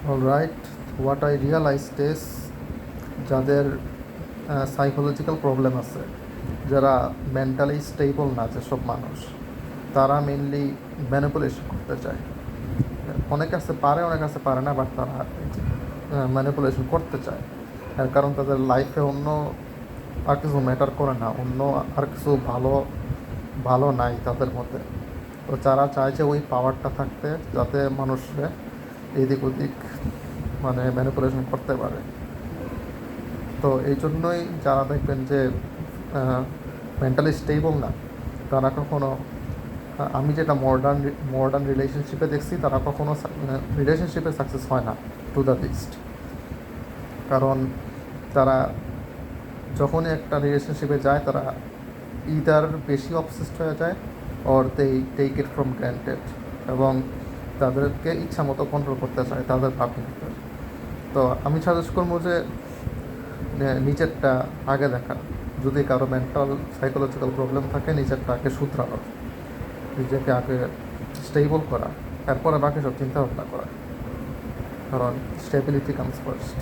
Alright, what I realised is যাদের psychological problem আছে, যারা মেন্টালি স্টেবল না, যেসব মানুষ, তারা মেনলি ম্যানিপুলেশন করতে চায়। অনেক আছে পারে, অনেক আছে পারে না, বাট তারা ম্যানিপুলেশন করতে চায়। এর কারণ তাদের লাইফে অন্য আর কিছু ম্যাটার করে না, অন্য আর কিছু ভালো ভালো নাই তাদের মধ্যে। তো যারা চায় যে ওই পাওয়ারটা থাকতে, যাতে মানুষে এদিক ওদিক মানে ম্যানিপুলেশন করতে পারে। তো এই জন্যই যারা দেখবেন যে মেন্টালি স্টেবল না, তারা কখনো আমি যেটা মডার্ন রিলেশনশিপে দেখছি, তারা কখনো রিলেশনশিপে সাকসেস হয় না, টু দ্য লিস্ট। কারণ তারা যখনই একটা রিলেশনশিপে যায়, তারা ইদার বেশি অবসেসড হয়ে যায়, or they take it from granted, এবং তাদেরকে ইচ্ছা মতো কন্ট্রোল করতে চায় তাদের পার্টনারদের। তো আমি সাজেস্ট করবো যে নিজেরটা আগে দেখা। যদি কারো মেন্টাল সাইকোলজিক্যাল প্রবলেম থাকে, নিজেরটা আগে শুধরানো, নিজেকে আগে স্টেবল করা, তারপরে বাকি সব চিন্তা ভাবনা করা, কারণ স্টেবিলিটি কামস ফার্স্ট।